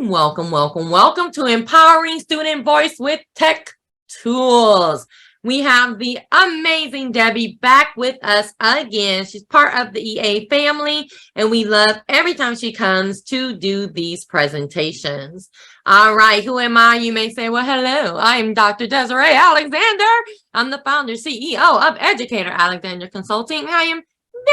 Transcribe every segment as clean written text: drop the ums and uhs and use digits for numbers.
Welcome, welcome, welcome to Empowering Student Voice with Tech Tools. We have the amazing Debbie back with us again. She's part of the EA family, and we love every time she comes to do these presentations. All right, who am I? You may say, well, hello, I am Dr. Desiree Alexander. I'm the founder, CEO of Educator Alexander Consulting. I am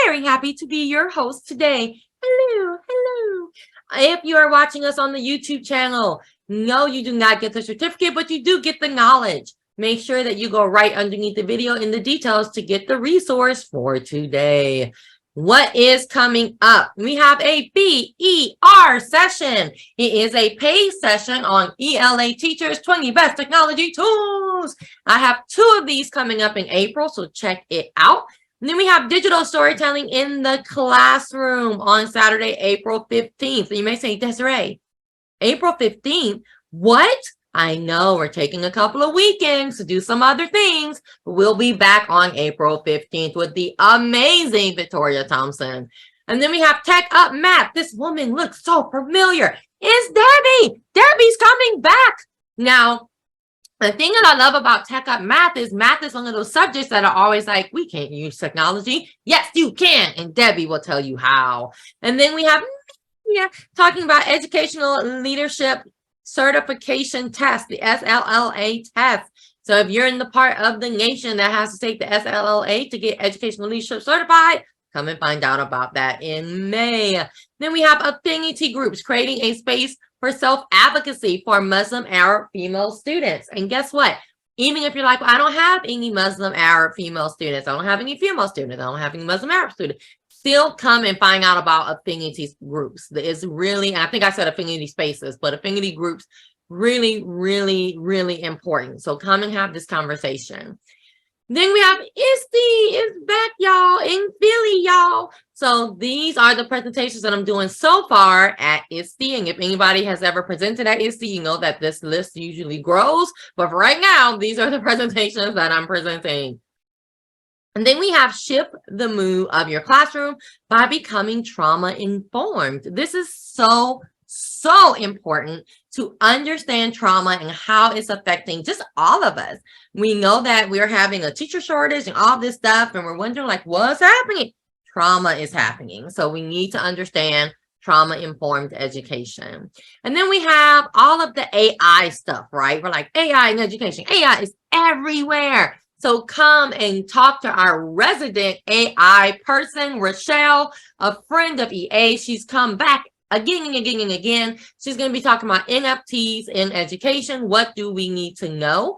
very happy to be your host today. Hello, hello. If you are watching us on the YouTube channel, no, you do not get the certificate, but you do get the knowledge. Make sure that you go right underneath the video in the details to get the resource for today. What is coming up? We have a BER session. It is a paid session on ELA Teachers 20 Best Technology Tools. I have 2 of these coming up in April, so check it out. And then we have digital storytelling in the classroom on Saturday, April 15th. So you may say, Desiree, April 15th, what? I know we're taking a couple of weekends to do some other things, but we'll be back on April 15th with the amazing Victoria Thompson. And then we have Tech Up Math. This woman looks so familiar. It's Debbie. Debbie's coming back. Now, the thing that I love about Tech Up Math is one of those subjects that are always like, we can't use technology. Yes, you can. And Debbie will tell you how. And then we have talking about educational leadership certification test, the SLLA test. So if you're in the part of the nation that has to take the SLLA to get educational leadership certified, come and find out about that in May. Then we have affinity groups, creating a space for self-advocacy for Muslim Arab female students. And guess what? Even if you're like, well, I don't have any Muslim Arab female students, I don't have any female students, I don't have any Muslim Arab students, still come and find out about affinity groups. It's really, I think I said affinity spaces, but affinity groups, really, really, really important. So come and have this conversation. Then we have ISTE is back, y'all, in Philly, y'all. So these are the presentations that I'm doing so far at ISTE. And if anybody has ever presented at ISTE, you know that this list usually grows. But for right now, these are the presentations that I'm presenting. And then we have shift the mood of your classroom by becoming trauma informed. This is so important to understand trauma and how it's affecting just all of us. We know that we're having a teacher shortage and all this stuff, and we're wondering like, what's happening? Trauma is happening. So we need to understand trauma-informed education. And then we have all of the AI stuff, right? We're like, AI in education. AI is everywhere. So come and talk to our resident AI person, Rochelle, a friend of EA. She's come back again and again and again. She's going to be talking about NFTs in education. What do we need to know?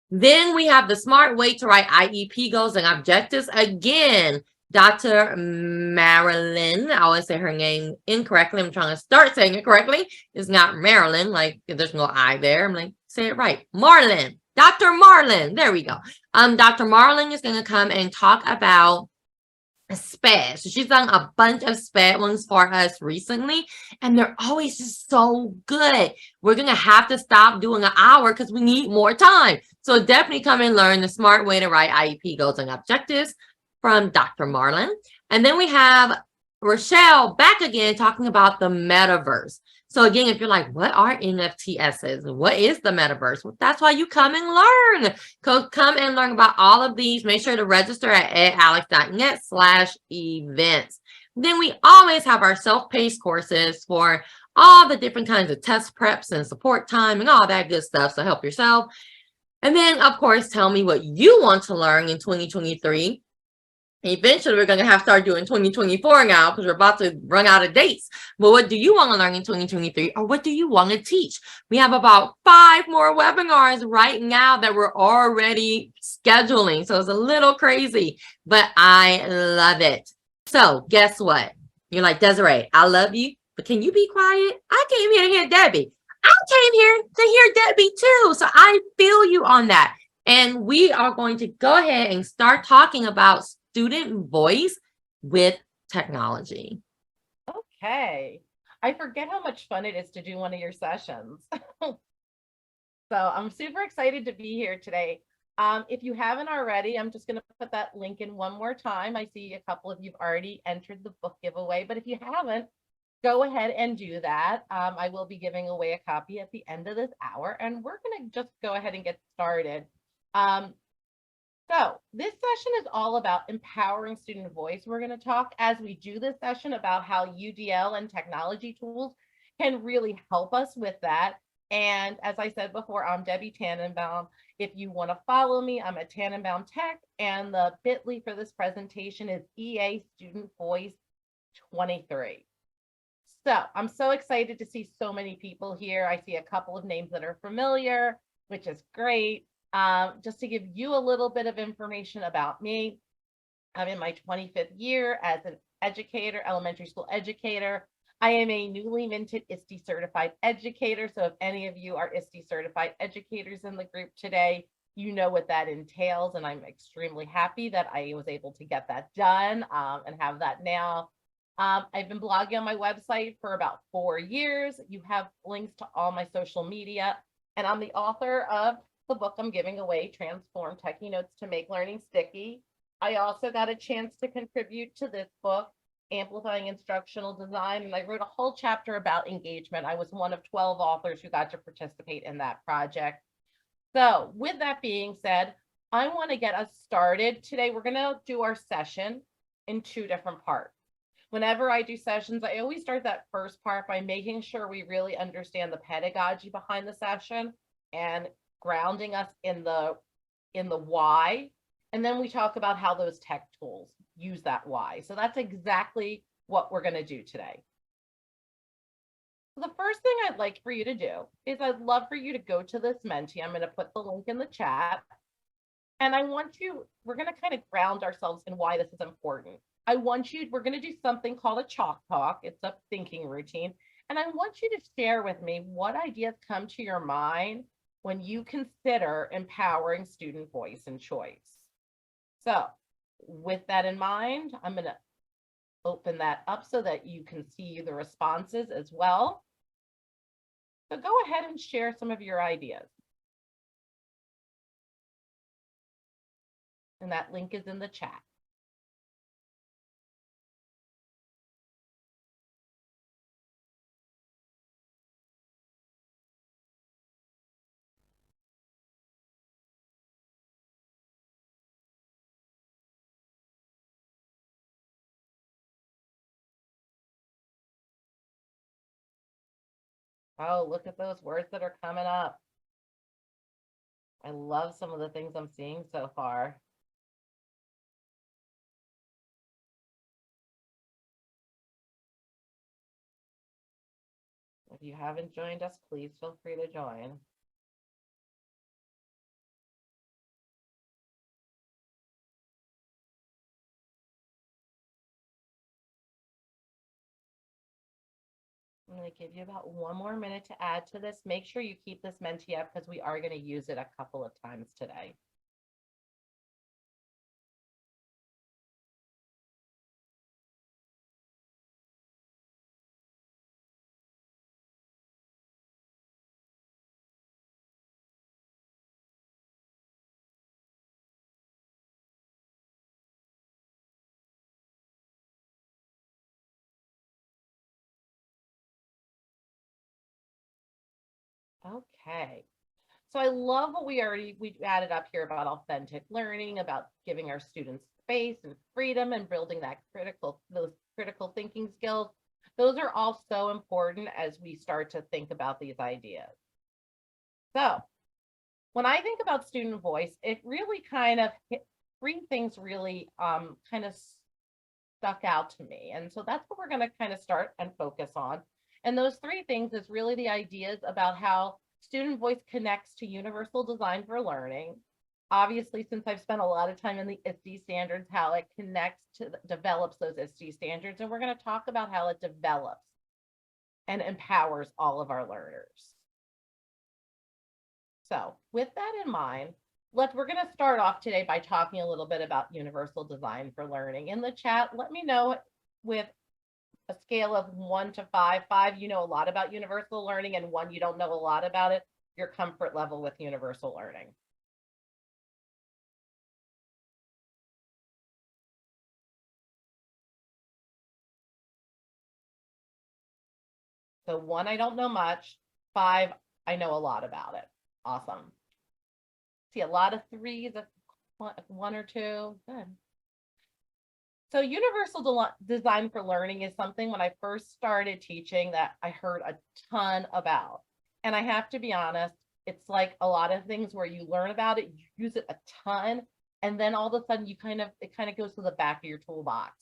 Then we have the smart way to write IEP goals and objectives. Again, Dr. Marilyn, I always say her name incorrectly. I'm trying to start saying it correctly. It's not Marilyn, like there's no I there. I'm like, say it right. Marlin, Dr. Marlin. There we go. Dr. Marlin is going to come and talk about SPED. So she's done a bunch of SPED ones for us recently, and they're always just so good. We're going to have to stop doing an hour because we need more time. So definitely come and learn the smart way to write IEP goals and objectives from Dr. Marlin. And then we have Rochelle back again talking about the metaverse. So again, if you're like, what are NFTSs? What is the metaverse? Well, that's why you come and learn. Come and learn about all of these. Make sure to register at edalex.net/events. Then we always have our self-paced courses for all the different kinds of test preps and support time and all that good stuff. So help yourself. And then, of course, tell me what you want to learn in 2023. Eventually, we're going to have to start doing 2024 now because we're about to run out of dates. But what do you want to learn in 2023, or what do you want to teach? We have about 5 more webinars right now that we're already scheduling. So it's a little crazy, but I love it. So guess what? You're like, Desiree, I love you, but can you be quiet? I came here to hear Debbie. I came here to hear Debbie too. So I feel you on that. And we are going to go ahead and start talking about student voice with technology. Okay. I forget how much fun it is to do one of your sessions. So I'm super excited to be here today. If you haven't already, I'm just going to put that link in one more time. I see a couple of you've already entered the book giveaway, but if you haven't, go ahead and do that. I will be giving away a copy at the end of this hour, and we're going to just go ahead and get started. So this session is all about empowering student voice. We're going to talk as we do this session about how UDL and technology tools can really help us with that. And as I said before, I'm Debbie Tannenbaum. If you want to follow me, I'm at Tannenbaum Tech, and the bit.ly for this presentation is EA Student Voice 23. So I'm so excited to see so many people here. I see a couple of names that are familiar, which is great. Just to give you a little bit of information about me, I'm in my 25th year as an educator, elementary school educator. I am a newly minted ISTE certified educator. So if any of you are ISTE certified educators in the group today, you know what that entails. And I'm extremely happy that I was able to get that done and have that now. I've been blogging on my website for about 4 years. You have links to all my social media, and I'm the author of the book I'm giving away, Transform Techie Notes to Make Learning Sticky. I also got a chance to contribute to this book, Amplifying Instructional Design, and I wrote a whole chapter about engagement. I was one of 12 authors who got to participate in that project. So with that being said, I want to get us started. Today, we're going to do our session in 2 different parts. Whenever I do sessions, I always start that first part by making sure we really understand the pedagogy behind the session and grounding us in the why. And then we talk about how those tech tools use that why. So that's exactly what we're going to do today. So the first thing I'd like for you to do is I'd love for you to go to this Menti. I'm going to put the link in the chat. And we're going to kind of ground ourselves in why this is important. We're going to do something called a chalk talk. It's a thinking routine. And I want you to share with me what ideas come to your mind when you consider empowering student voice and choice. So with that in mind, I'm going to open that up so that you can see the responses as well. So go ahead and share some of your ideas. And that link is in the chat. Oh, look at those words that are coming up. I love some of the things I'm seeing so far. If you haven't joined us, please feel free to join. I'm going to give you about 1 more minute to add to this. Make sure you keep this Menti up because we are going to use it a couple of times today. Okay. So I love what we added up here about authentic learning, about giving our students space and freedom and building those critical thinking skills. Those are all so important as we start to think about these ideas. So when I think about student voice, it really kind of 3 things really kind of stuck out to me. And so that's what we're going to kind of start and focus on. And those 3 things is really the ideas about how student voice connects to universal design for learning. Obviously, since I've spent a lot of time in the ISTE standards, how it develops those ISTE standards. And we're going to talk about how it develops and empowers all of our learners. So with that in mind, we're going to start off today by talking a little bit about universal design for learning. In the chat, let me know with a scale of 1 to 5. 5, you know a lot about universal learning, and 1, you don't know a lot about it, your comfort level with universal learning. So 1, I don't know much. 5, I know a lot about it. Awesome. See a lot of 3s, 1 or 2. Good. So universal design for learning is something when I first started teaching that I heard a ton about. And I have to be honest, it's like a lot of things where you learn about it, you use it a ton, and then all of a sudden it kind of goes to the back of your toolbox.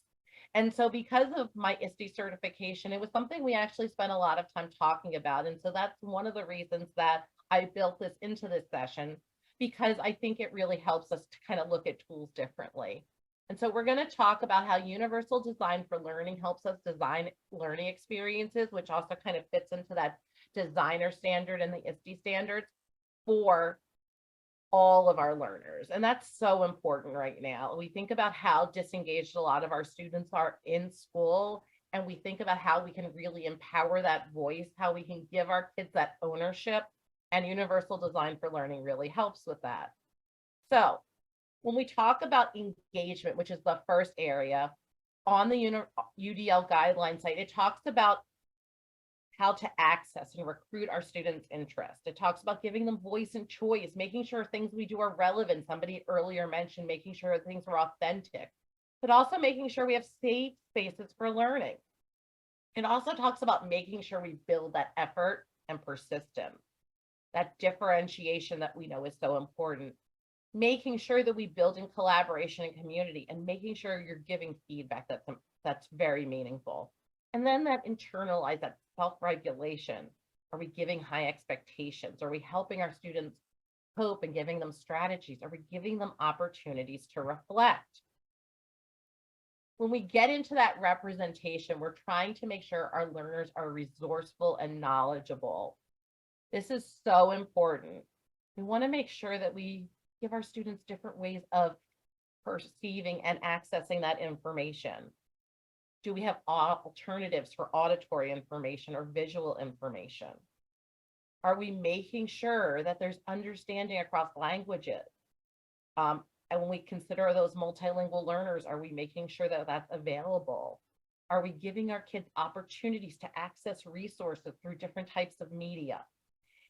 And so because of my ISTE certification, it was something we actually spent a lot of time talking about. And so that's one of the reasons that I built this into this session, because I think it really helps us to kind of look at tools differently. And so we're going to talk about how universal design for learning helps us design learning experiences, which also kind of fits into that designer standard and the ISTE standards for all of our learners. And that's so important right now. We think about how disengaged a lot of our students are in school, and we think about how we can really empower that voice, how we can give our kids that ownership, and universal design for learning really helps with that. So when we talk about engagement, which is the first area on the UDL guideline site, it talks about how to access and recruit our students' interest. It talks about giving them voice and choice, making sure things we do are relevant. Somebody earlier mentioned making sure things are authentic, but also making sure we have safe spaces for learning. It also talks about making sure we build that effort and persistence, that differentiation that we know is so important. Making sure that we build in collaboration and community, and making sure you're giving feedback that's very meaningful. And then that internalize, that self-regulation. Are we giving high expectations? Are we helping our students cope and giving them strategies? Are we giving them opportunities to reflect? When we get into that representation, we're trying to make sure our learners are resourceful and knowledgeable. This is so important. We want to make sure that we give our students different ways of perceiving and accessing that information. Do we have alternatives for auditory information or visual information? Are we making sure that there's understanding across languages? And when we consider those multilingual learners, are we making sure that that's available? Are we giving our kids opportunities to access resources through different types of media?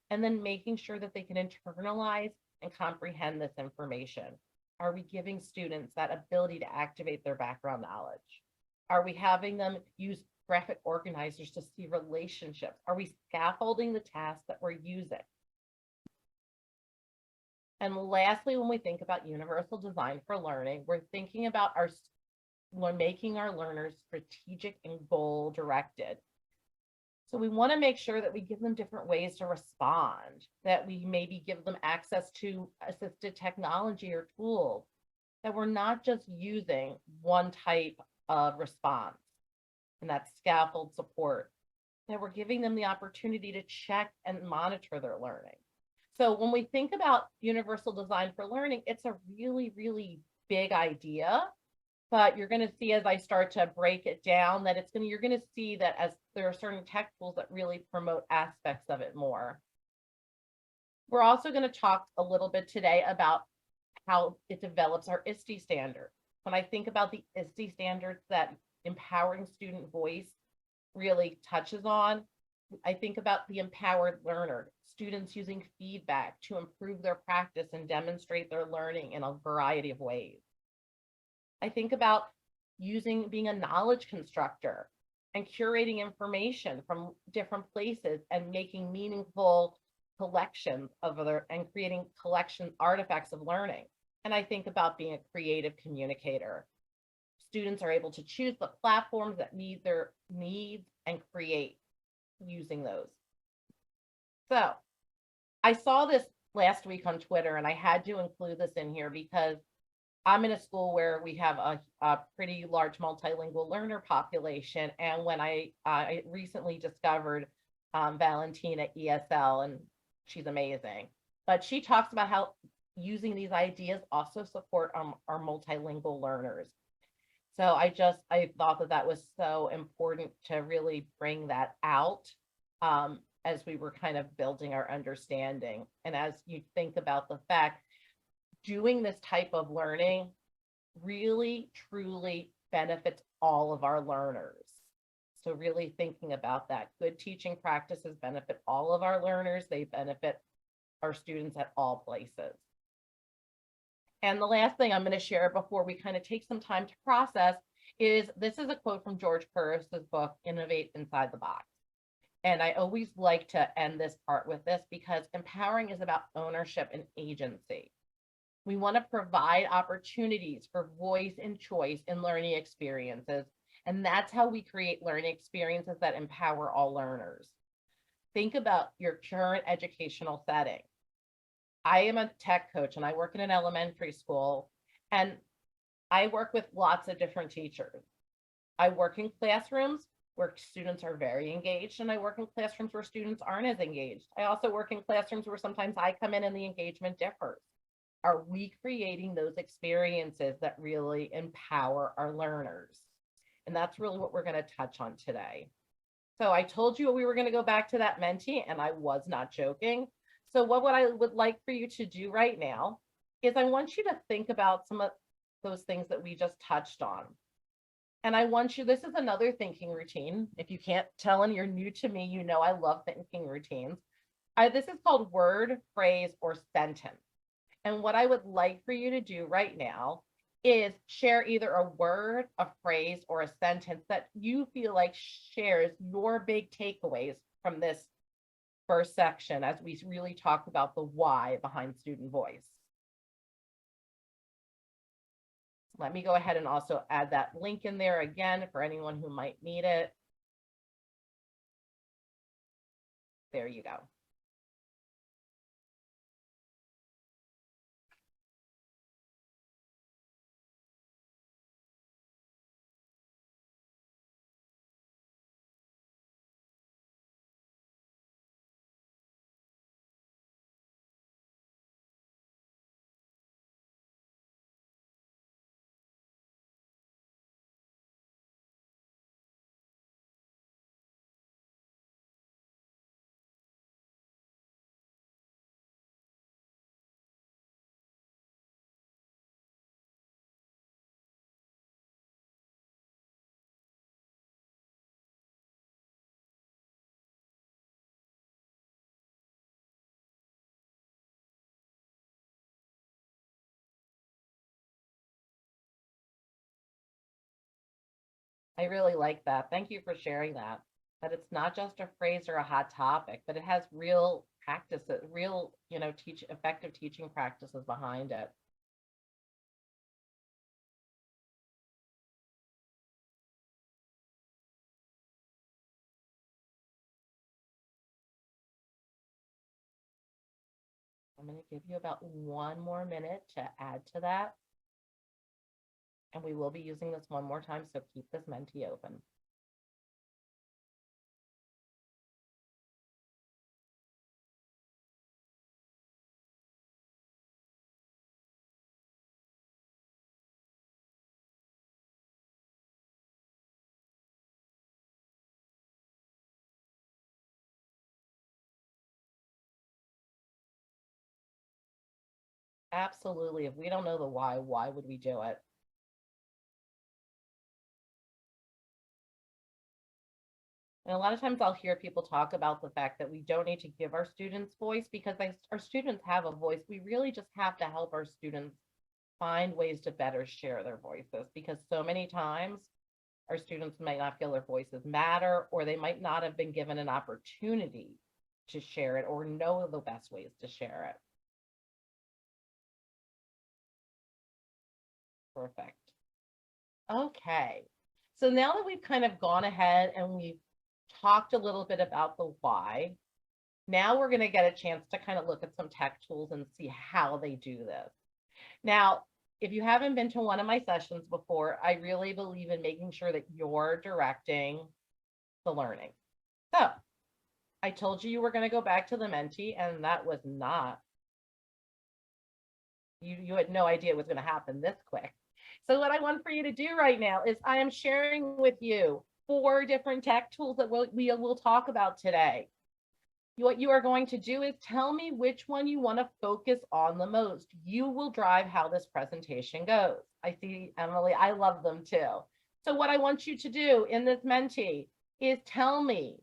And then making sure that they can internalize and comprehend this information. Are we giving students that ability to activate their background knowledge? Are we having them use graphic organizers to see relationships? Are we scaffolding the tasks that we're using? And lastly, when we think about universal design for learning, we're thinking about we're making our learners strategic and goal directed. So we want to make sure that we give them different ways to respond, that we maybe give them access to assisted technology or tools, that we're not just using one type of response, and that's scaffold support, that we're giving them the opportunity to check and monitor their learning. So when we think about universal design for learning, it's a really, really big idea. But you're going to see as I start to break it down that you're going to see that as there are certain tech tools that really promote aspects of it more. We're also going to talk a little bit today about how it develops our ISTE standard. When I think about the ISTE standards that empowering student voice really touches on, I think about the empowered learner, students using feedback to improve their practice and demonstrate their learning in a variety of ways. I think about being a knowledge constructor and curating information from different places and making meaningful collections and creating collection artifacts of learning. And I think about being a creative communicator. Students are able to choose the platforms that meet their needs and create using those. So I saw this last week on Twitter, and I had to include this in here because I'm in a school where we have a pretty large multilingual learner population. And when I recently discovered Valentina ESL, and she's amazing, but she talks about how using these ideas also support our multilingual learners. So I thought that was so important to really bring that out as we were kind of building our understanding. And as you think about the fact, doing this type of learning really, truly benefits all of our learners. So really thinking about that. Good teaching practices benefit all of our learners. They benefit our students at all places. And the last thing I'm going to share before we kind of take some time to process is this is a quote from George Couros' book, Innovate Inside the Box. And I always like to end this part with this because empowering is about ownership and agency. We want to provide opportunities for voice and choice in learning experiences. And that's how we create learning experiences that empower all learners. Think about your current educational setting. I am a tech coach and I work in an elementary school, and I work with lots of different teachers. I work in classrooms where students are very engaged, and I work in classrooms where students aren't as engaged. I also work in classrooms where sometimes I come in and the engagement differs. Are we creating those experiences that really empower our learners? And that's really what we're going to touch on today. So I told you we were going to go back to that mentee, and I was not joking. So what I would like for you to do right now is I want you to think about some of those things that we just touched on. And I want you, this is another thinking routine. If you can't tell and you're new to me, you know I love thinking routines. This is called word, phrase, or sentence. And what I would like for you to do right now is share either a word, a phrase, or a sentence that you feel like shares your big takeaways from this first section as we really talk about the why behind student voice. Let me go ahead and also add that link in there again for anyone who might need it. There you go. I really like that. Thank you for sharing that. That it's not just a phrase or a hot topic, but it has real practices, real, effective teaching practices behind it. I'm going to give you about 1 more minute to add to that. And we will be using this one more time, so keep this mentee open. Absolutely. If we don't know the why would we do it? And a lot of times I'll hear people talk about the fact that we don't need to give our students voice because our students have a voice. We really just have to help our students find ways to better share their voices, because so many times our students might not feel their voices matter, or they might not have been given an opportunity to share it or know the best ways to share it. Perfect. Okay. So now that we've kind of gone ahead and we've talked a little bit about the why, now we're going to get a chance to kind of look at some tech tools and see how they do this. Now, if you haven't been to one of my sessions before, I really believe in making sure that you're directing the learning. So I told you were going to go back to the mentee, and that was not, you had no idea it was going to happen this quick. So what I want for you to do right now is I am sharing with you 4 different tech tools that we will talk about today. What you are going to do is tell me which one you want to focus on the most. You will drive how this presentation goes. I see, Emily, I love them too. So what I want you to do in this mentee is tell me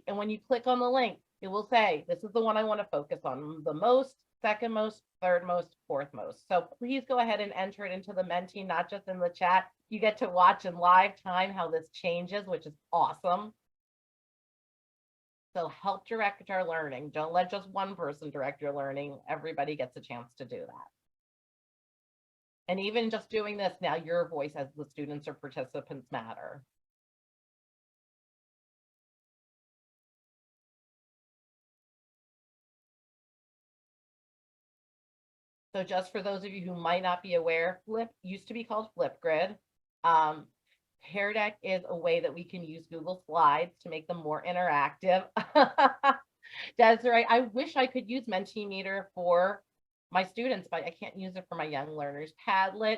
and when you click on the link, it will say, this is the one I want to focus on, the most, second most, third most, fourth most. So please go ahead and enter it into the Menti, not just in the chat. You get to watch in live time how this changes, which is awesome. So help direct our learning. Don't let just one person direct your learning. Everybody gets a chance to do that. And even just doing this now, your voice as the students or participants matter. So just for those of you who might not be aware, Flip used to be called Flipgrid. Pear Deck is a way that we can use Google Slides to make them more interactive. Desiree, I wish I could use Mentimeter for my students, but I can't use it for my young learners. Padlet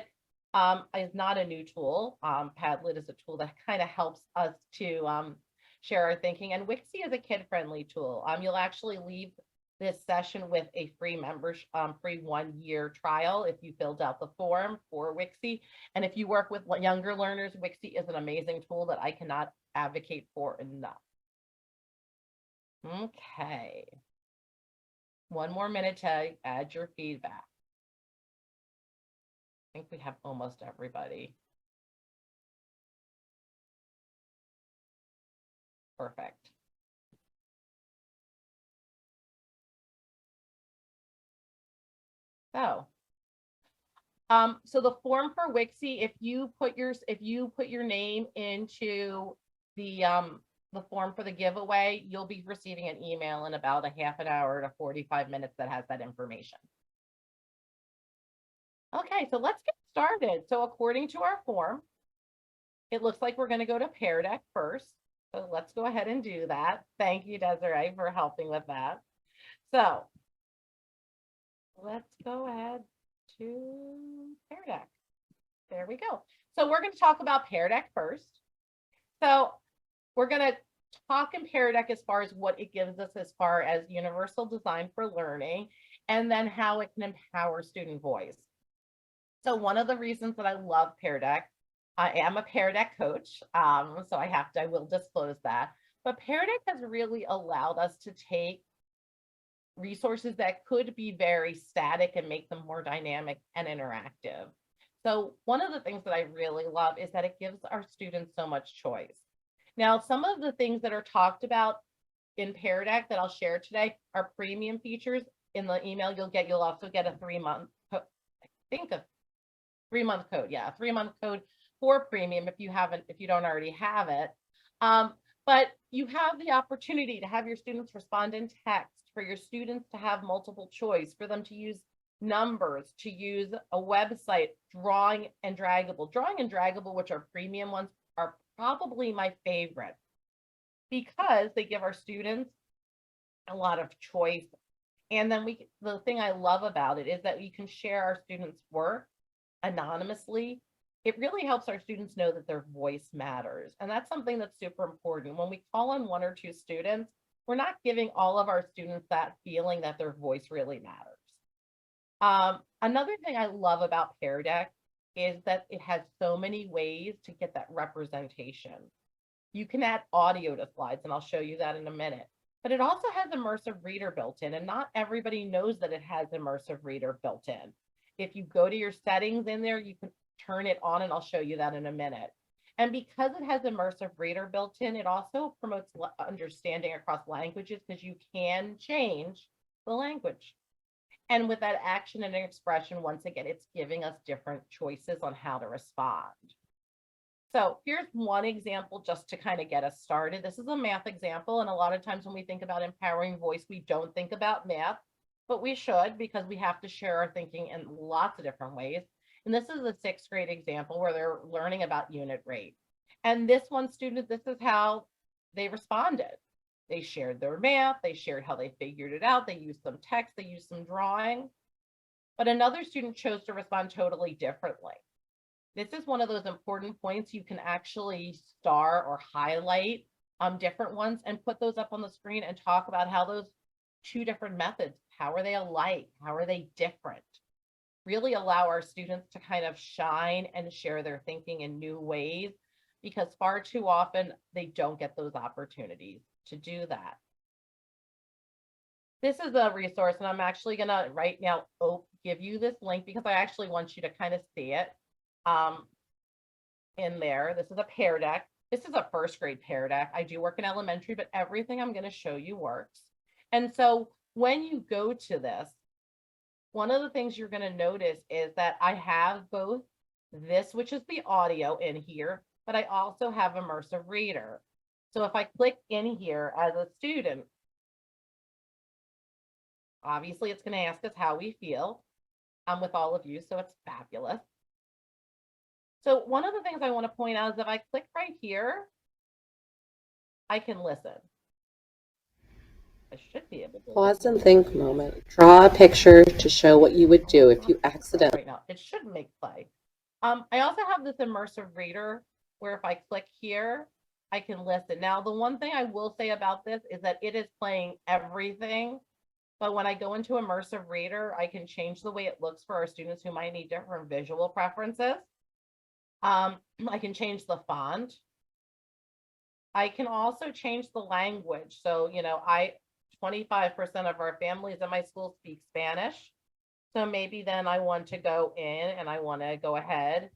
is not a new tool. Padlet is a tool that kind of helps us to share our thinking. And Wixie is a kid-friendly tool. You'll actually leave this session with a free membership, free 1-year trial if you filled out the form for Wixie. And if you work with younger learners, Wixie is an amazing tool that I cannot advocate for enough. Okay. One more minute to add your feedback. I think we have almost everybody. Perfect. So the form for Wixie, if you put your name into the form for the giveaway, you'll be receiving an email in about a half an hour to 45 minutes that has that information. Okay, so let's get started. So according to our form, it looks like we're going to go to Pear Deck first. So let's go ahead and do that. Thank you, Desiree, for helping with that. So let's go ahead to Pear Deck. There we go. So we're going to talk about Pear Deck first. So we're going to talk in Pear Deck as far as what it gives us as far as universal design for learning, and then how it can empower student voice. So one of the reasons that I love Pear Deck, I am a Pear Deck coach, so I will disclose that. But Pear Deck has really allowed us to take resources that could be very static and make them more dynamic and interactive. So one of the things that I really love is that it gives our students so much choice. Now, some of the things that are talked about in Pear Deck that I'll share today are premium features. In the email you'll also get a 3-month, I think a 3-month code. Yeah, a 3-month code for premium if you don't already have it. But you have the opportunity to have your students respond in text, for your students to have multiple choice, for them to use numbers, to use a website, drawing and draggable. Drawing and draggable, which are premium ones, are probably my favorite because they give our students a lot of choice. And then the thing I love about it is that we can share our students' work anonymously. It really helps our students know that their voice matters. And that's something that's super important. When we call on 1 or 2 students, we're not giving all of our students that feeling that their voice really matters. Another thing I love about Pear Deck is that it has so many ways to get that representation. You can add audio to slides, and I'll show you that in a minute. But it also has immersive reader built in, and not everybody knows that it has immersive reader built in. If you go to your settings in there, you can turn it on, and I'll show you that in a minute. And because it has immersive reader built in, it also promotes understanding across languages because you can change the language. And with that action and expression, once again, it's giving us different choices on how to respond. So here's one example just to kind of get us started. This is a math example. And a lot of times when we think about empowering voice, we don't think about math, but we should, because we have to share our thinking in lots of different ways. And this is a 6th grade example where they're learning about unit rate. And this one student, this is how they responded. They shared their math, they shared how they figured it out, they used some text, they used some drawing. But another student chose to respond totally differently. This is one of those important points. You can actually star or highlight different ones and put those up on the screen and talk about how those 2 different methods, how are they alike? How are they different? Really allow our students to kind of shine and share their thinking in new ways because far too often they don't get those opportunities to do that. This is a resource, and I'm actually gonna right now give you this link because I actually want you to kind of see it in there. This is a Pear Deck. This is a first grade Pear Deck. I do work in elementary, but everything I'm going to show you works. And so when you go to this, one of the things you're going to notice is that I have both this, which is the audio in here, but I also have immersive reader. So if I click in here as a student, obviously it's going to ask us how we feel. I'm with all of you, so it's fabulous. So one of the things I want to point out is if I click right here, I can listen. I should be able to Pause and think moment. Draw a picture to show what you would do if you accidentally. right now. It should make play. I also have this immersive reader where if I click here, I can listen. Now, the one thing I will say about this is that it is playing everything. But when I go into immersive reader, I can change the way it looks for our students who might need different visual preferences. I can change the font. I can also change the language. So, 25% of our families in my school speak Spanish. So maybe then I want to go in and I want to go ahead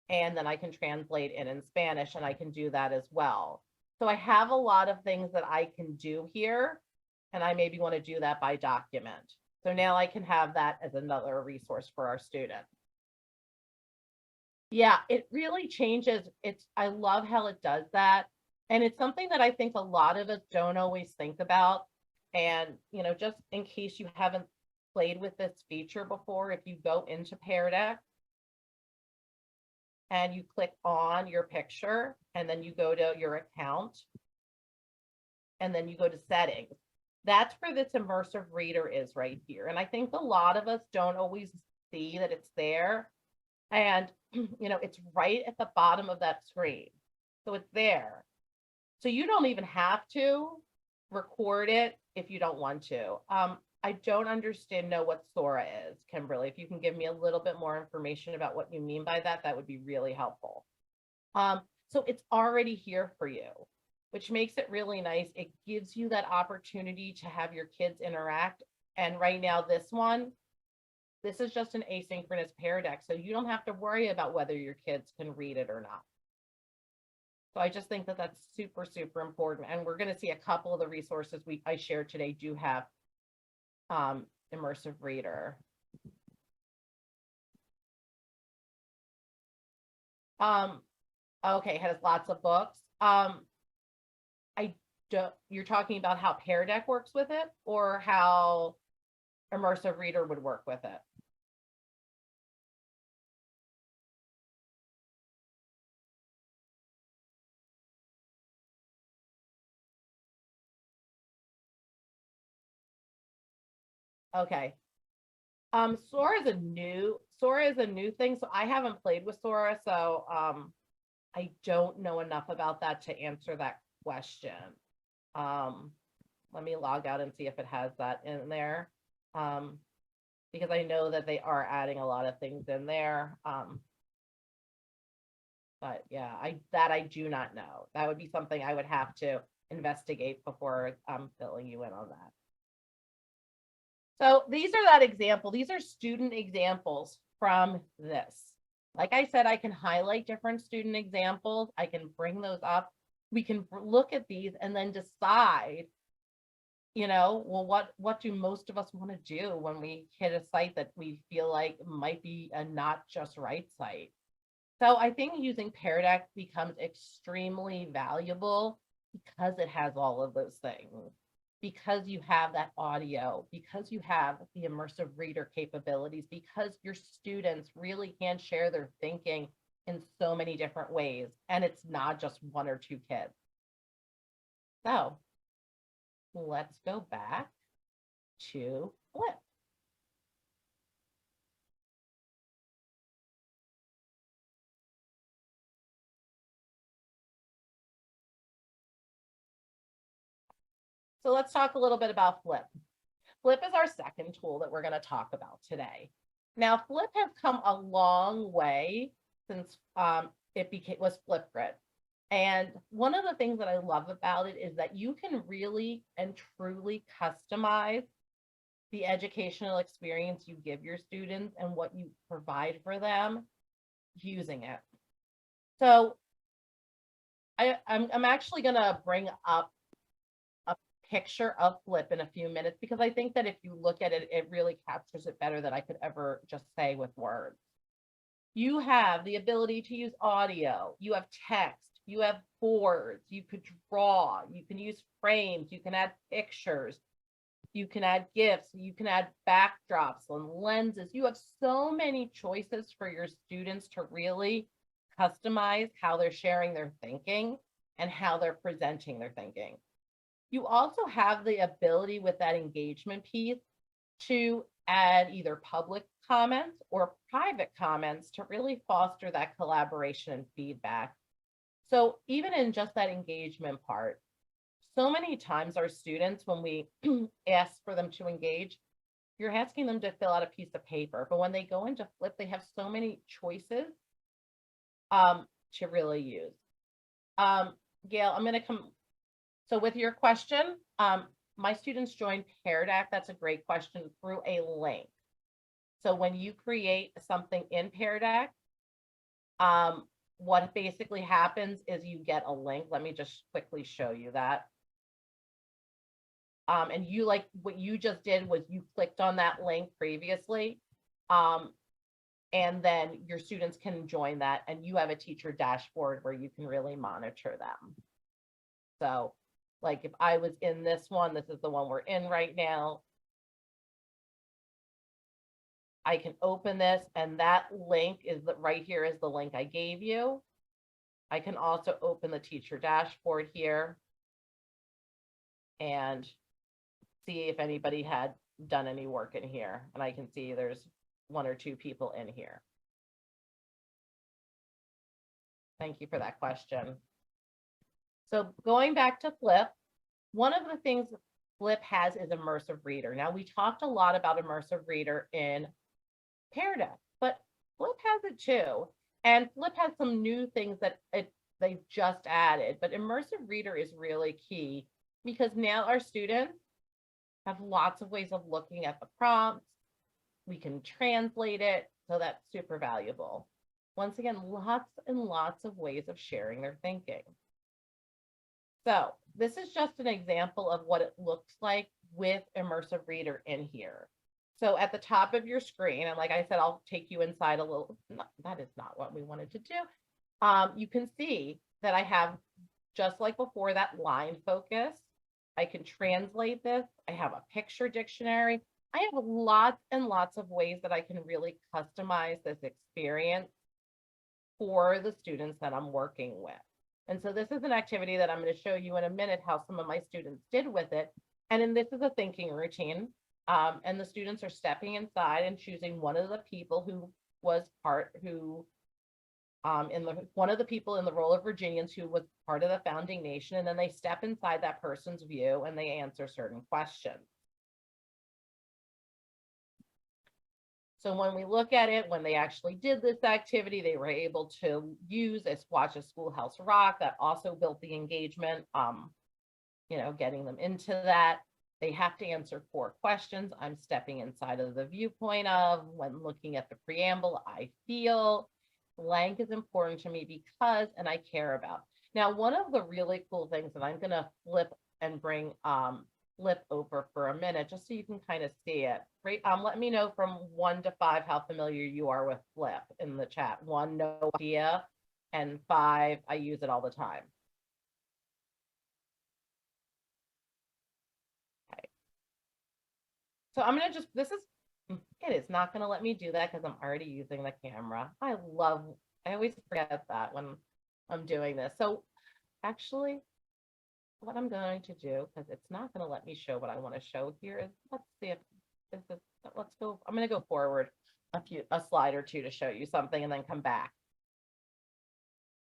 and then I can translate it in Spanish, and I can do that as well. So I have a lot of things that I can do here, and I maybe want to do that by document. So now I can have that as another resource for our students. Yeah, it really changes. I love how it does that. And it's something that I think a lot of us don't always think about. And, just in case you haven't played with this feature before, if you go into Pear Deck and you click on your picture and then you go to your account and then you go to settings, that's where this immersive reader is right here. And I think a lot of us don't always see that it's there. And, it's right at the bottom of that screen. So it's there. So you don't even have to record it if you don't want to. I don't know what Sora is, Kimberly. If you can give me a little bit more information about what you mean by that, that would be really helpful. So it's already here for you, which makes it really nice. It gives you that opportunity to have your kids interact. And right now, this is just an asynchronous Pear Deck, so you don't have to worry about whether your kids can read it or not. So I just think that that's super, super important. And we're going to see a couple of the resources I shared today do have immersive reader. Okay, it has lots of books. You're talking about how Pear Deck works with it, or how immersive reader would work with it? Okay. Sora is a new thing, so I haven't played with Sora, so I don't know enough about that to answer that question. Let me log out and see if it has that in there. Because I know that they are adding a lot of things in there. But yeah, I do not know. That would be something I would have to investigate before I'm filling you in on that. So these are that example. These are student examples from this. Like I said, I can highlight different student examples. I can bring those up. We can look at these and then decide, well, what do most of us want to do when we hit a site that we feel like might be a not just right site? So I think using Pear Deck becomes extremely valuable because it has all of those things. Because you have that audio, because you have the immersive reader capabilities, because your students really can share their thinking in so many different ways, and it's not just one or two kids. So let's go back to Flip. So let's talk a little bit about Flip. Flip is our second tool that we're going to talk about today. Now, Flip has come a long way since it was Flipgrid. And one of the things that I love about it is that you can really and truly customize the educational experience you give your students and what you provide for them using it. So I'm actually going to bring up a picture of Flip in a few minutes, because I think that if you look at it, it really captures it better than I could ever just say with words. You have the ability to use audio, you have text, you have boards, you could draw, you can use frames, you can add pictures, you can add GIFs, you can add backdrops and lenses. You have so many choices for your students to really customize how they're sharing their thinking and how they're presenting their thinking. You also have the ability with that engagement piece to add either public comments or private comments to really foster that collaboration and feedback. So even in just that engagement part, so many times our students, when we ask for them to engage, you're asking them to fill out a piece of paper, but when they go into Flip, they have so many choices to really use. Gail, I'm going to come. So with your question, my students joined Pear Deck. That's a great question, through a link. So when you create something in Pear Deck, what basically happens is you get a link. Let me just quickly show you that. And you, like what you just did was you clicked on that link previously. And then your students can join that, and you have a teacher dashboard where you can really monitor them. So like if I was in this one, this is the one we're in right now. I can open this, and that link is right here is the link I gave you. I can also open the teacher dashboard here and see if anybody had done any work in here. And I can see there's 1 or 2 people in here. Thank you for that question. So going back to Flip, one of the things Flip has is immersive reader. Now we talked a lot about immersive reader in Pear Deck, but Flip has it too. And Flip has some new things that they've just added, but immersive reader is really key because now our students have lots of ways of looking at the prompts. We can translate it, so that's super valuable. Once again, lots and lots of ways of sharing their thinking. So this is just an example of what it looks like with immersive reader in here. So at the top of your screen, and like I said, I'll take you inside a little, that is not what we wanted to do. You can see that I have, just like before, that line focus. I can translate this. I have a picture dictionary. I have lots and lots of ways that I can really customize this experience for the students that I'm working with. And so this is an activity that I'm going to show you in a minute how some of my students did with it. And then this is a thinking routine. And the students are stepping inside and choosing one of the people who was part, who one of the people in the role of Virginians who was part of the founding nation, and then they step inside that person's view and they answer certain questions. So when we look at it, when they actually did this activity, they were able to use Watch a Schoolhouse Rock. That also built the engagement, you know, getting them into that. They have to answer 4 questions. I'm stepping inside of the viewpoint of, when looking at the preamble, I feel. Blank is important to me because, and I care about. Now, one of the really cool things that I'm going to flip and bring Flip over for a minute, just so you can kind of see it. Right? Let me know from 1 to 5 how familiar you are with Flip in the chat. 1, no idea, and 5, I use it all the time. Okay. So I'm going to just, it is not going to let me do that because I'm already using the camera. I always forget that when I'm doing this. So actually, what I'm going to do, because it's not going to let me show what I want to show here, is let's see if this is, let's go, I'm going to go forward a slide or 2 to show you something and then come back.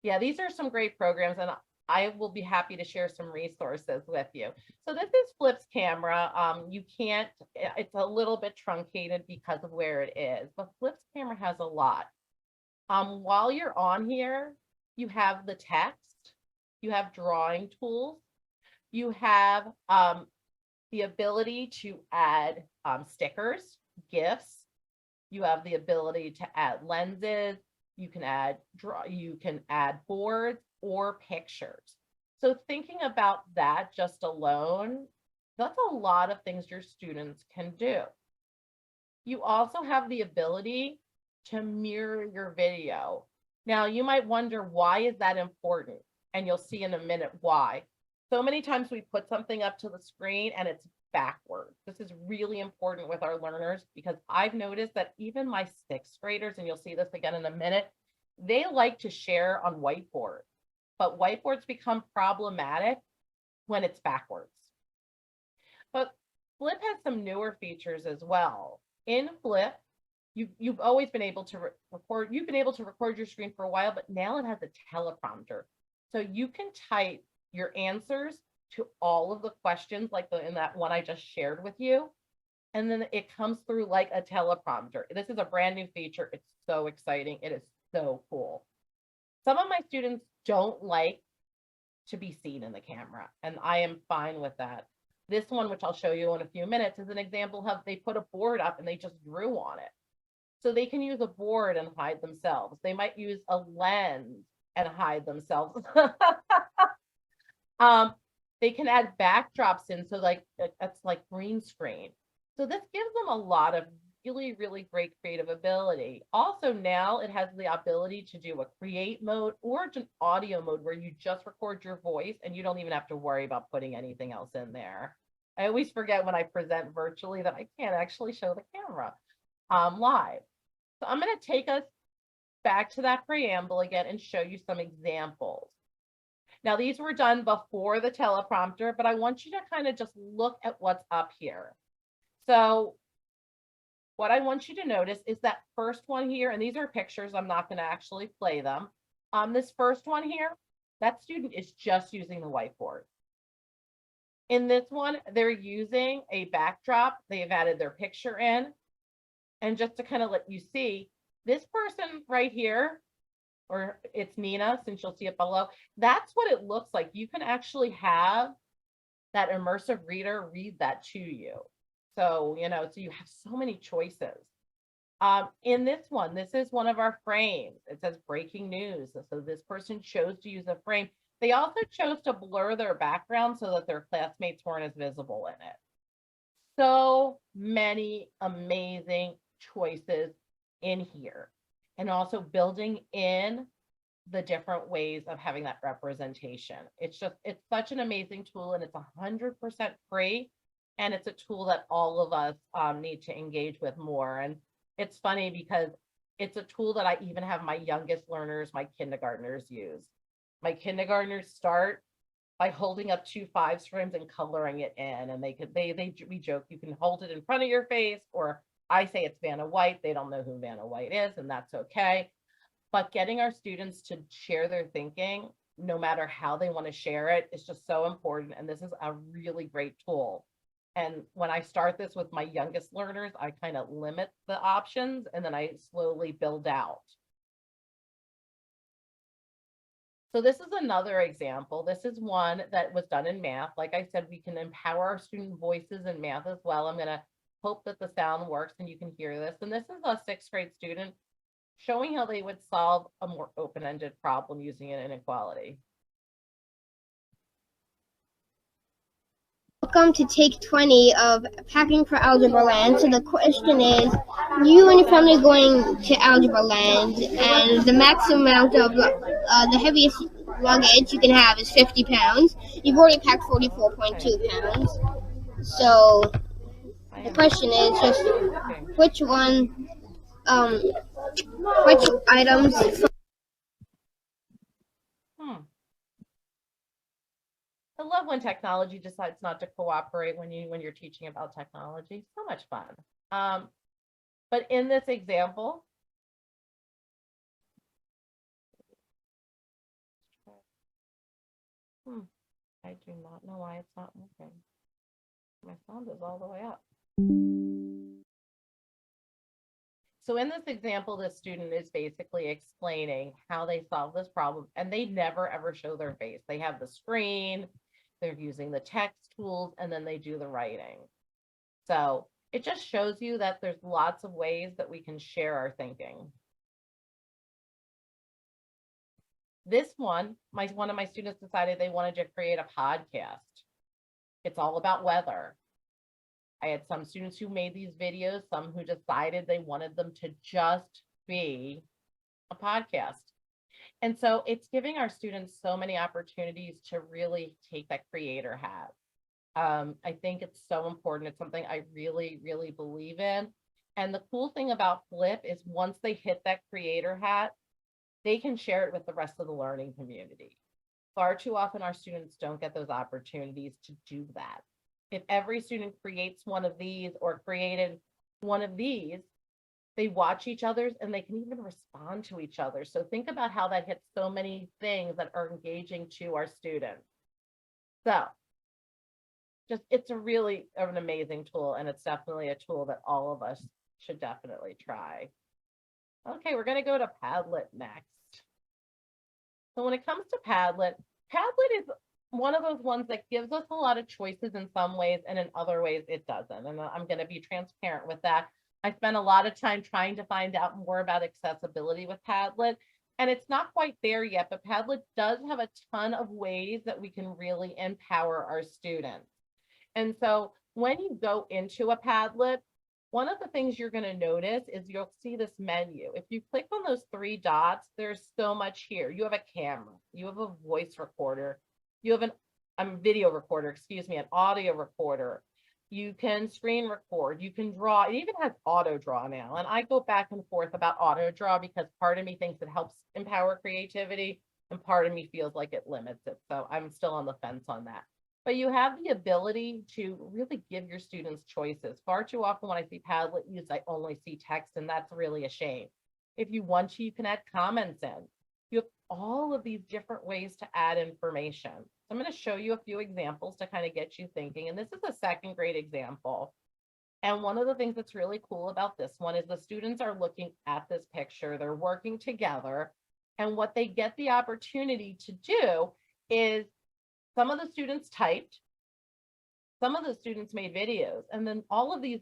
Yeah, these are some great programs, and I will be happy to share some resources with you. So this is Flip's camera. You can't, it's a little bit truncated because of where it is, but Flip's camera has a lot. While you're on here, you have the text. You have drawing tools. You have the ability to add stickers, GIFs. You have the ability to add lenses. You can add boards or pictures. So thinking about that just alone, that's a lot of things your students can do. You also have the ability to mirror your video. Now, you might wonder, why is that important? And you'll see in a minute why. So many times we put something up to the screen and it's backward. This is really important with our learners because I've noticed that even my sixth graders, and you'll see this again in a minute, they like to share on whiteboard, but whiteboards become problematic when it's backwards. But Flip has some newer features as well. In Flip, you've always been able to record, you've been able to record your screen for a while, but now it has a teleprompter. So you can type your answers to all of the questions like in that one I just shared with you. And then it comes through like a teleprompter. This is a brand new feature. It's so exciting. It is so cool. Some of my students don't like to be seen in the camera, and I am fine with that. This one, which I'll show you in a few minutes, is an example of they put a board up and they just drew on it. So they can use a board and hide themselves. They might use a lens and hide themselves. They can add backdrops in, so like that's like green screen. So this gives them a lot of really, really great creative ability. Also now it has the ability to do a create mode or an audio mode where you just record your voice and you don't even have to worry about putting anything else in there. I always forget when I present virtually that I can't actually show the camera live. So I'm going to take us back to that preamble again and show you some examples. Now, these were done before the teleprompter, but I want you to kind of just look at what's up here. So what I want you to notice is that first one here, and these are pictures, I'm not going to actually play them. This first one here, that student is just using the whiteboard. In this one, they're using a backdrop. They've added their picture in. And just to kind of let you see, this person right here, or it's Nina, since you'll see it below, that's what it looks like. You can actually have that immersive reader read that to you. So, so you have so many choices. In this one, this is one of our frames. It says breaking news. So this person chose to use a frame. They also chose to blur their background so that their classmates weren't as visible in it. So many amazing choices in here. And also building in the different ways of having that representation. It's such an amazing tool, and it's 100% free. And it's a tool that all of us need to engage with more. And it's funny because it's a tool that I even have my youngest learners, my kindergartners, use. My kindergartners start by holding up 2 5 frames and coloring it in. And we joke, you can hold it in front of your face, or I say it's Vanna White. They don't know who Vanna White is, and that's okay. But getting our students to share their thinking, no matter how they want to share it, is just so important. And this is a really great tool. And when I start this with my youngest learners, I kind of limit the options and then I slowly build out. So this is another example. This is one that was done in math. Like I said, we can empower our student voices in math as well. I'm going to hope that the sound works and you can hear this. And this is a 6th grade student showing how they would solve a more open-ended problem using an inequality. Welcome to take 20 of Packing for Algebra Land. So the question is, you and your family are going to Algebra Land, and the maximum amount of the heaviest luggage you can have is 50 pounds. You've already packed 44.2 pounds. So the question is just which items. I love when technology decides not to cooperate when you're teaching about technology. So much fun. But in this example, I do not know why it's not moving. My sound is all the way up. So in this example, the student is basically explaining how they solve this problem, and they never ever show their face. They have the screen, they're using the text tools, and then they do the writing. So it just shows you that there's lots of ways that we can share our thinking. This one of my students decided they wanted to create a podcast. It's all about weather. I had some students who made these videos, some who decided they wanted them to just be a podcast. And so it's giving our students so many opportunities to really take that creator hat. I think it's so important. It's something I really, really believe in. And the cool thing about Flip is once they hit that creator hat, they can share it with the rest of the learning community. Far too often our students don't get those opportunities to do that. If every student creates one of these or created one of these, they watch each other's and they can even respond to each other. So think about how that hits so many things that are engaging to our students. So it's a really an amazing tool, and it's definitely a tool that all of us should definitely try. Okay, we're going to go to Padlet next. So when it comes to Padlet, Padlet is one of those ones that gives us a lot of choices in some ways, and in other ways it doesn't. And I'm going to be transparent with that. I spent a lot of time trying to find out more about accessibility with Padlet, and it's not quite there yet, but Padlet does have a ton of ways that we can really empower our students. And so when you go into a Padlet, one of the things you're going to notice is you'll see this menu. If you click on those three dots, there's so much here. You have a camera, you have a voice recorder, you have a video recorder, excuse me, an audio recorder. You can screen record, you can draw. It even has auto draw now. And I go back and forth about auto draw because part of me thinks it helps empower creativity and part of me feels like it limits it. So I'm still on the fence on that. But you have the ability to really give your students choices. Far too often when I see Padlet used, I only see text, and that's really a shame. If you want to, you can add comments in. You have all of these different ways to add information. So I'm going to show you a few examples to kind of get you thinking. And this is a second grade example. And one of the things that's really cool about this one is the students are looking at this picture. They're working together. And what they get the opportunity to do is some of the students typed, some of the students made videos, and then all of these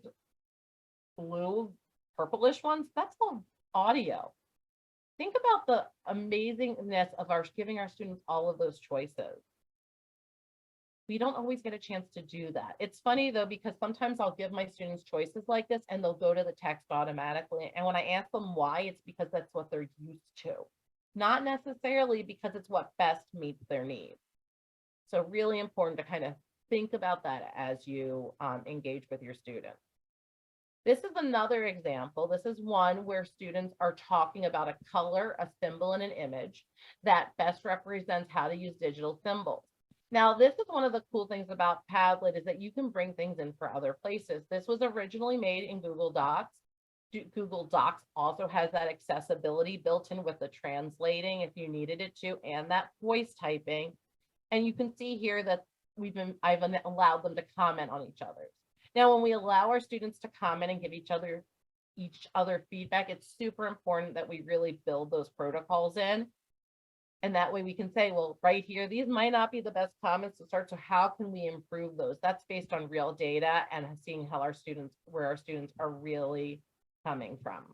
blue, purplish ones, that's all audio. Think about the amazingness of giving our students all of those choices. We don't always get a chance to do that. It's funny though, because sometimes I'll give my students choices like this and they'll go to the text automatically. And when I ask them why, it's because that's what they're used to, not necessarily because it's what best meets their needs. So really important to kind of think about that as you engage with your students. This is another example. This is one where students are talking about a color, a symbol, and an image that best represents how to use digital symbols. Now, this is one of the cool things about Padlet is that you can bring things in for other places. This was originally made in Google Docs. Google Docs also has that accessibility built in with the translating if you needed it to, and that voice typing. And you can see here that I've allowed them to comment on each other. Now, when we allow our students to comment and give each other feedback, it's super important that we really build those protocols in. And that way we can say, well, right here, these might not be the best comments to start. So how can we improve those? That's based on real data and seeing how where our students are really coming from.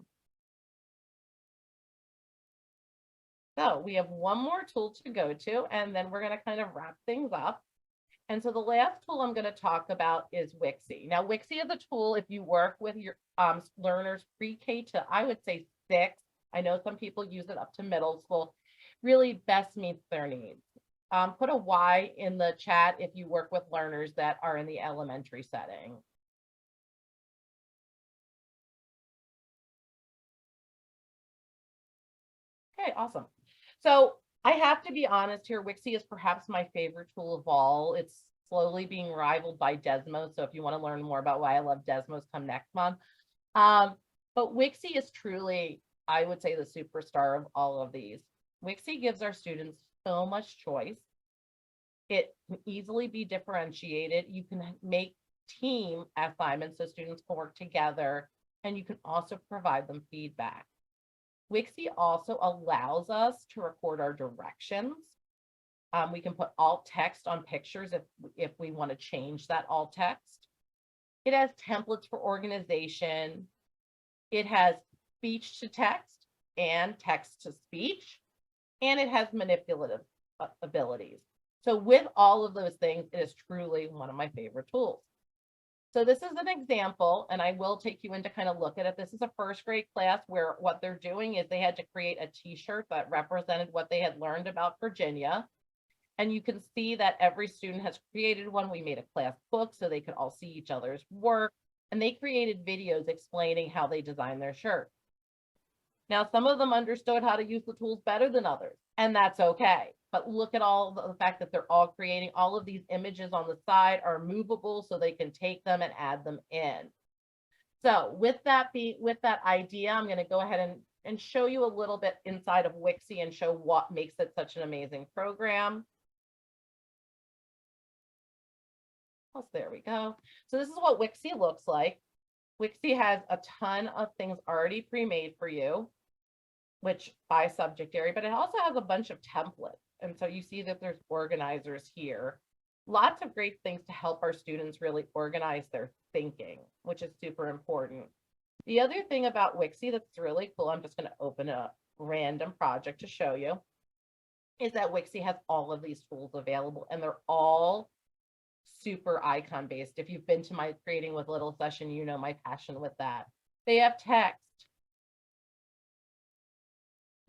So we have one more tool to go to, and then we're going to kind of wrap things up. And so the last tool I'm going to talk about is Wixie. Now, Wixie is a tool if you work with your learners pre-K to, I would say, 6. I know some people use it up to middle school. Really best meets their needs. Put a Y in the chat if you work with learners that are in the elementary setting. Okay, awesome. So I have to be honest here, Wixie is perhaps my favorite tool of all. It's slowly being rivaled by Desmos. So if you want to learn more about why I love Desmos, come next month. But Wixie is truly, I would say, the superstar of all of these. Wixie gives our students so much choice. It can easily be differentiated. You can make team assignments so students can work together and you can also provide them feedback. Wixie also allows us to record our directions. We can put alt text on pictures if we want to change that alt text. It has templates for organization. It has speech to text and text to speech, and it has manipulative abilities. So with all of those things, it is truly one of my favorite tools. So this is an example, and I will take you in to kind of look at it. This is a first grade class where what they're doing is they had to create a t-shirt that represented what they had learned about Virginia. And you can see that every student has created one. We made a class book so they could all see each other's work, and they created videos explaining how they designed their shirt. Now, some of them understood how to use the tools better than others, and that's okay. But look at all the fact that they're all creating all of these images on the side are movable so they can take them and add them in. So with that idea, I'm going to go ahead and show you a little bit inside of Wixie and show what makes it such an amazing program. Oh, there we go. So this is what Wixie looks like. Wixie has a ton of things already pre-made for you, which by subject area, but it also has a bunch of templates. And so you see that there's organizers here. Lots of great things to help our students really organize their thinking, which is super important. The other thing about Wixie that's really cool, I'm just going to open a random project to show you, is that Wixie has all of these tools available, and they're all super icon based. If you've been to my Creating with Little session, you know my passion with that. They have text.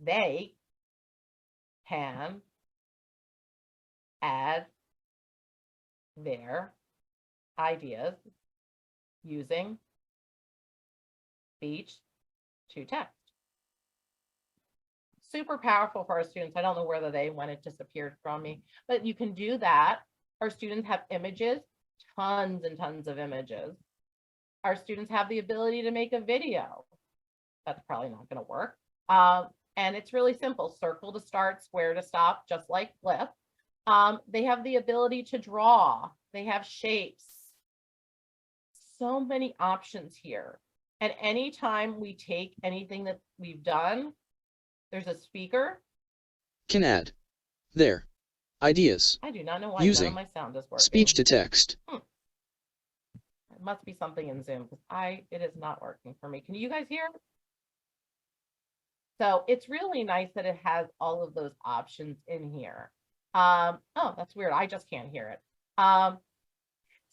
They can add their ideas using speech to text. Super powerful for our students. I don't know whether they when it disappeared from me, but you can do that. Our students have images, tons and tons of images. Our students have the ability to make a video. That's probably not going to work. And it's really simple. Circle to start, square to stop, just like Flip. They have the ability to draw. They have shapes. So many options here. And anytime we take anything that we've done, there's a speaker. Can add their ideas I do not know why none using of my sound is working. speech to text. It must be something in Zoom because it is not working for me. Can you guys hear? So it's really nice that it has all of those options in here. Oh, that's weird. I just can't hear it.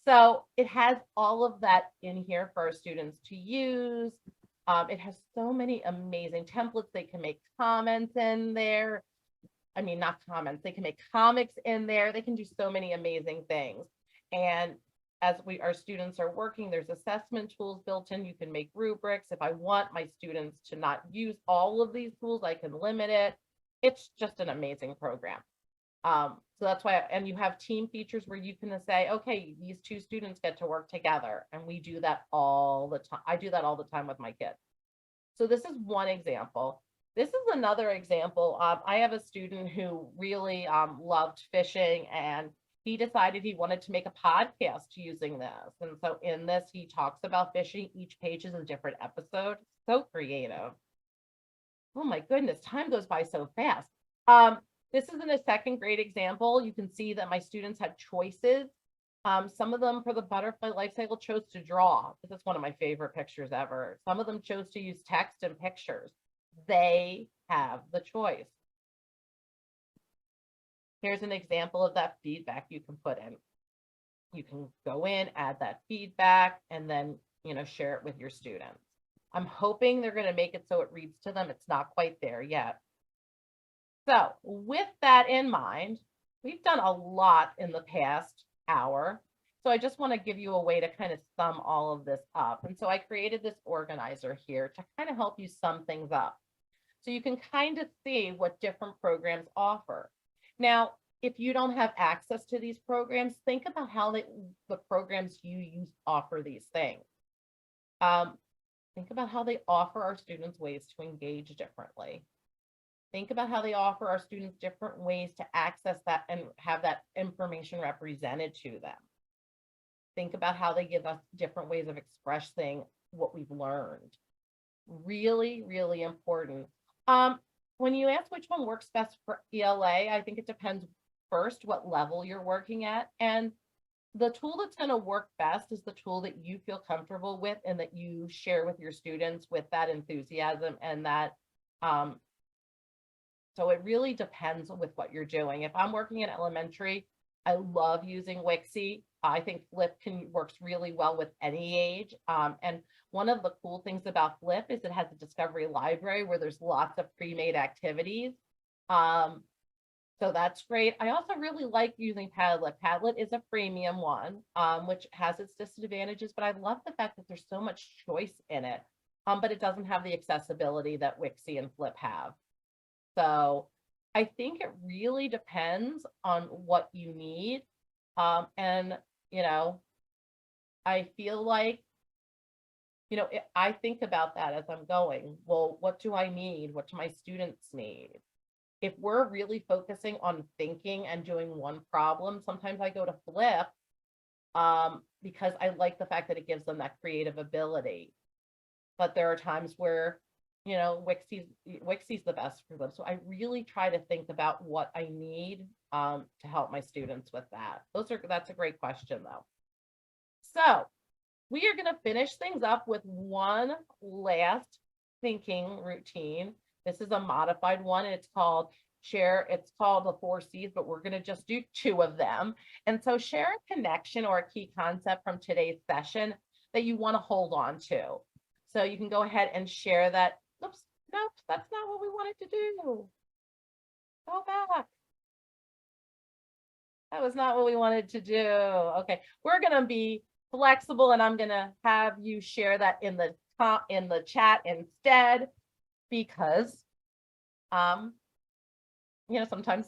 So it has all of that in here for our students to use. It has so many amazing templates. They can make comments in there. I mean, not comments. They can make comics in there. They can do so many amazing things. And as our students are working, there's assessment tools built in. You can make rubrics. If I want my students to not use all of these tools, I can limit it. It's just an amazing program. So that's why, and you have team features where you can say, okay, these two students get to work together. And we do that all the time. I do that all the time with my kids. So this is one example. This is another example. I have a student who really loved fishing, and he decided he wanted to make a podcast using this. And so in this, he talks about fishing. Each page is a different episode. So creative. Oh my goodness, time goes by so fast. This is in a second grade example. You can see that my students had choices. Some of them for the butterfly life cycle chose to draw. This is one of my favorite pictures ever. Some of them chose to use text and pictures. They have the choice. Here's an example of that feedback you can put in. You can go in, add that feedback, and then, share it with your students. I'm hoping they're going to make it so it reads to them. It's not quite there yet. So with that in mind, we've done a lot in the past hour. So I just want to give you a way to kind of sum all of this up. And so I created this organizer here to kind of help you sum things up. So you can kind of see what different programs offer. Now, if you don't have access to these programs, think about how the programs you use offer these things. Think about how they offer our students ways to engage differently. Think about how they offer our students different ways to access that and have that information represented to them. Think about how they give us different ways of expressing what we've learned. Really, really important. When you ask which one works best for ELA, I think it depends first what level you're working at. And the tool that's going to work best is the tool that you feel comfortable with and that you share with your students with that enthusiasm and that. So it really depends with what you're doing. If I'm working in elementary, I love using Wixie. I think Flip works really well with any age. And one of the cool things about Flip is it has a discovery library where there's lots of pre-made activities. So that's great. I also really like using Padlet. Padlet is a freemium one, which has its disadvantages, but I love the fact that there's so much choice in it, but it doesn't have the accessibility that Wixie and Flip have. So I think it really depends on what you need. And, you know, I feel like, you know, I think about that as I'm going, well, what do I need? What do my students need? If we're really focusing on thinking and doing one problem, sometimes I go to Flip because I like the fact that it gives them that creative ability. But there are times where, you know, Wixie's the best for them. So I really try to think about what I need to help my students with that. That's a great question though. So we are going to finish things up with one last thinking routine. This is a modified one. It's called it's called the 4 C's, but we're going to just do 2 of them. And so share a connection or a key concept from today's session that you want to hold on to. So you can go ahead and share that. Oops, nope, that's not what we wanted to do. Go back. That was not what we wanted to do. Okay, we're going to be flexible and I'm going to have you share that in the chat instead, because you know, sometimes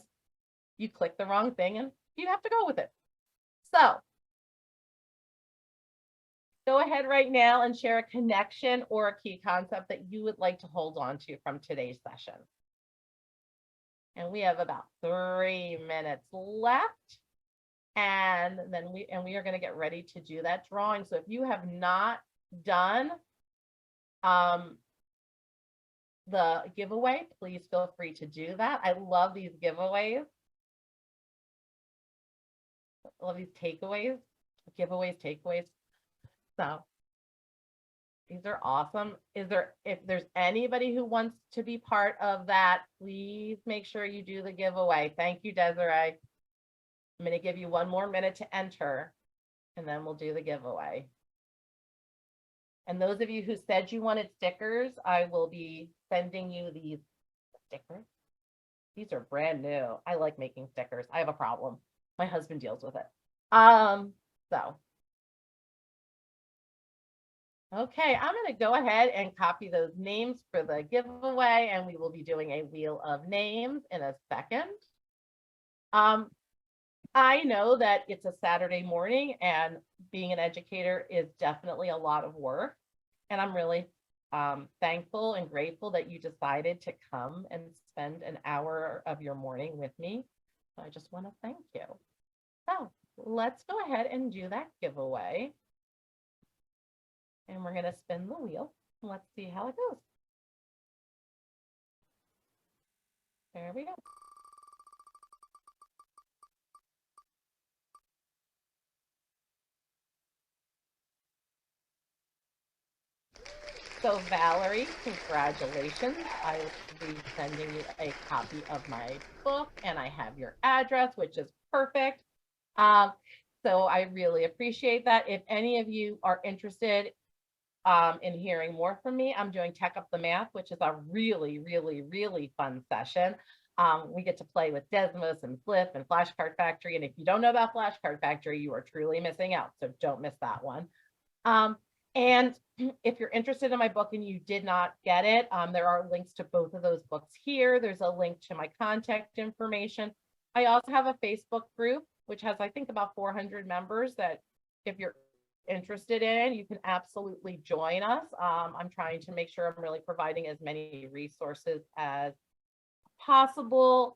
you click the wrong thing and you have to go with it. So go ahead right now and share a connection or a key concept that you would like to hold on to from today's session. And we have about 3 minutes left. And then we are going to get ready to do that drawing. So if you have not done the giveaway, please feel free to do that. I love these giveaways. I love these takeaways, takeaways. So these are awesome. If there's anybody who wants to be part of that, please make sure you do the giveaway. Thank you, Desiree. I'm going to give you 1 more minute to enter, and then we'll do the giveaway. And those of you who said you wanted stickers, I will be sending you these stickers. These are brand new. I like making stickers. I have a problem. My husband deals with it. So. Okay, I'm going to go ahead and copy those names for the giveaway, and we will be doing a wheel of names in a second. I know that it's a Saturday morning and being an educator is definitely a lot of work. And I'm really thankful and grateful that you decided to come and spend an hour of your morning with me. So I just want to thank you. So let's go ahead and do that giveaway. And we're going to spin the wheel. Let's see how it goes. There we go. So Valerie, congratulations. I will be sending you a copy of my book and I have your address, which is perfect. So I really appreciate that. If any of you are interested in hearing more from me, I'm doing Tech Up the Math, which is a really, really, really fun session. We get to play with Desmos and Flip and Flashcard Factory. And if you don't know about Flashcard Factory, you are truly missing out. So don't miss that one. And if you're interested in my book and you did not get it, there are links to both of those books here. There's a link to my contact information. I also have a Facebook group, which has, I think, about 400 members that if you're interested in, you can absolutely join us. I'm trying to make sure I'm really providing as many resources as possible.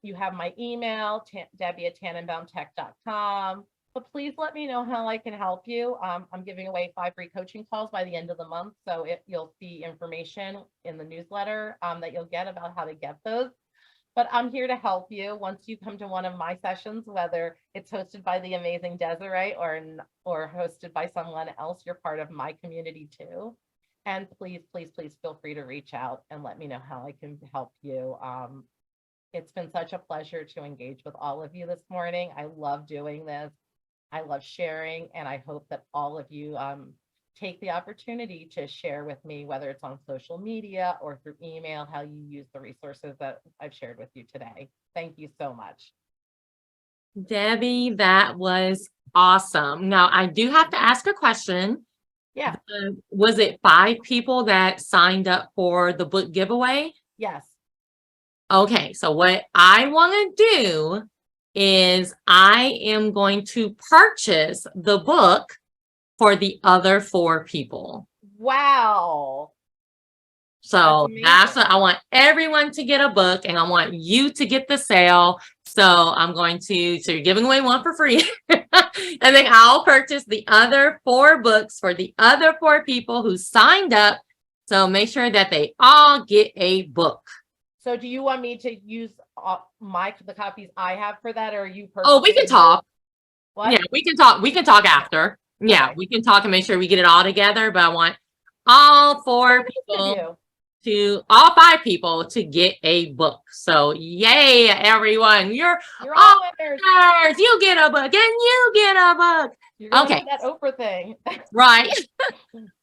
You have my email, Debbie@tannenbaumtech.com, But please let me know how I can help you. I'm giving away 5 free coaching calls by the end of the month. So you'll see information in the newsletter that you'll get about how to get those. But I'm here to help you once you come to one of my sessions, whether it's hosted by the amazing Desiree or hosted by someone else. You're part of my community too. And please, please, please feel free to reach out and let me know how I can help you. It's been such a pleasure to engage with all of you this morning. I love doing this. I love sharing, and I hope that all of you take the opportunity to share with me, whether it's on social media or through email, how you use the resources that I've shared with you today. Thank you so much. Debbie, that was awesome. Now, I do have to ask a question. Yeah. Was it 5 people that signed up for the book giveaway? Yes. Okay, so what I want to do is I am going to purchase the book for the other 4 people. Wow. So That's what I want everyone to get a book, and I want you to get the sale. So I'm going to, so you're giving away 1 for free. And then I'll purchase the other 4 books for the other 4 people who signed up. So make sure that they all get a book. So do you want me to use the copies I have for that, or are you Oh, we can talk. What? Yeah, we can talk. We can talk after. Yeah, Okay. we can talk and make sure we get it all together. But I want all 4 people all 5 people to get a book. So yay, everyone. You're all all winners. winners. You get a book and you get a book. You're gonna Okay. do that Oprah thing. Right.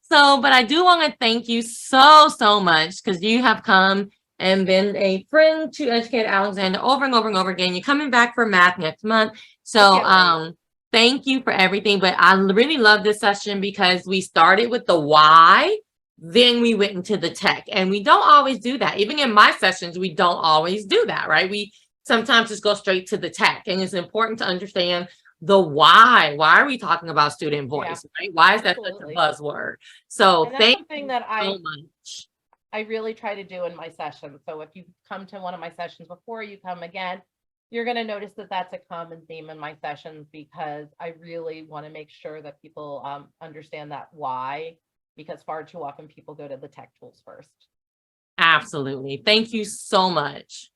So, but I do want to thank you so much, because you have come and been a friend to Educator Alexander over and over and over again. You're coming back for math next month. So thank you for everything. But I really love this session because we started with the why, then we went into the tech, and we don't always do that. Even in my sessions, we don't always do that, right? We sometimes just go straight to the tech, and it's important to understand the why. Why are we talking about student voice, right? Why is that such a buzzword? So thank you that so much. I really try to do in my sessions. So if you come to one of my sessions before you come again, you're going to notice that that's a common theme in my sessions, because I really want to make sure that people understand that why, because far too often people go to the tech tools first. Absolutely. Thank you so much.